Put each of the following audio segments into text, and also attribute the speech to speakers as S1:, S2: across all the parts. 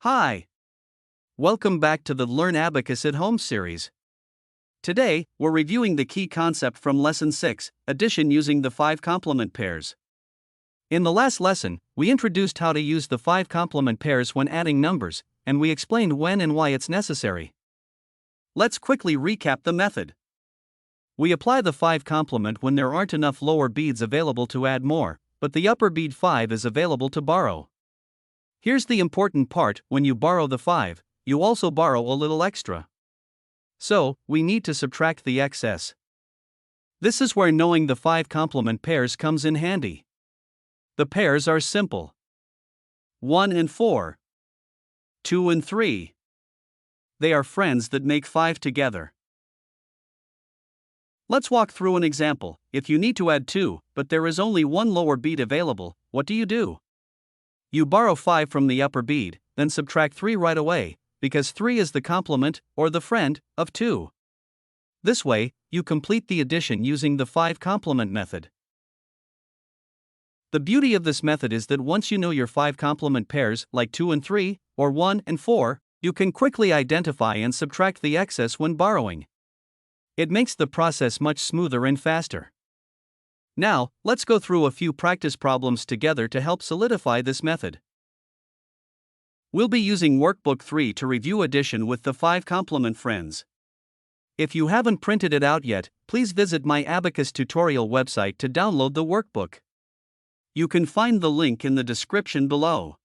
S1: Hi! Welcome back to the Learn Abacus at Home series. Today, we're reviewing the key concept from Lesson 6, addition using the 5 complement pairs. In the last lesson, we introduced how to use the 5 complement pairs when adding numbers, and we explained when and why it's necessary. Let's quickly recap the method. We apply the 5 complement when there aren't enough lower beads available to add more, but the upper bead 5 is available to borrow. Here's the important part: when you borrow the 5, you also borrow a little extra. So, we need to subtract the excess. This is where knowing the 5 complement pairs comes in handy. The pairs are simple: 1 and 4, 2 and 3. They are friends that make 5 together. Let's walk through an example. If you need to add 2, but there is only one lower bead available, what do? You borrow 5 from the upper bead, then subtract 3 right away, because 3 is the complement, or the friend, of 2. This way, you complete the addition using the 5 complement method. The beauty of this method is that once you know your 5 complement pairs, like 2 and 3, or 1 and 4, you can quickly identify and subtract the excess when borrowing. It makes the process much smoother and faster. Now, let's go through a few practice problems together to help solidify this method. We'll be using Workbook 3 to review addition with the 5 complement friends. If you haven't printed it out yet, please visit my Abacus tutorial website to download the workbook. You can find the link in the description below.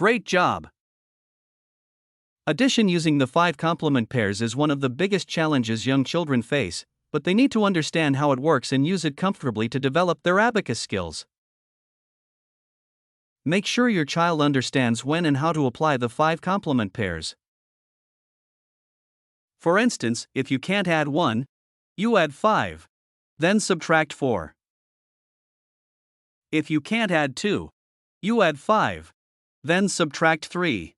S1: Great job! Addition using the 5 complement pairs is one of the biggest challenges young children face, but they need to understand how it works and use it comfortably to develop their abacus skills. Make sure your child understands when and how to apply the 5 complement pairs. For instance, if you can't add 1, you add 5. Then subtract 4. If you can't add 2, you add 5. Then subtract 3.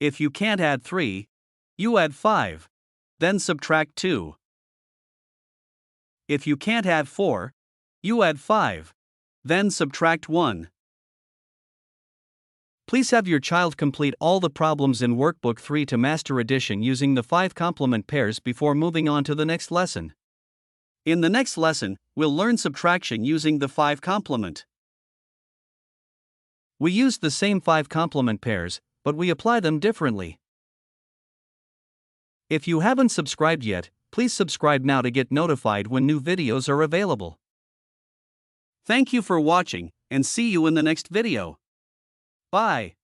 S1: If you can't add 3, you add 5. Then subtract 2. If you can't add 4, you add 5. Then subtract 1. Please have your child complete all the problems in Workbook 3 to master addition using the 5 complement pairs before moving on to the next lesson. In the next lesson, we'll learn subtraction using the 5 complement. We used the same 5 complement pairs, but we apply them differently. If you haven't subscribed yet, please subscribe now to get notified when new videos are available. Thank you for watching, and see you in the next video. Bye.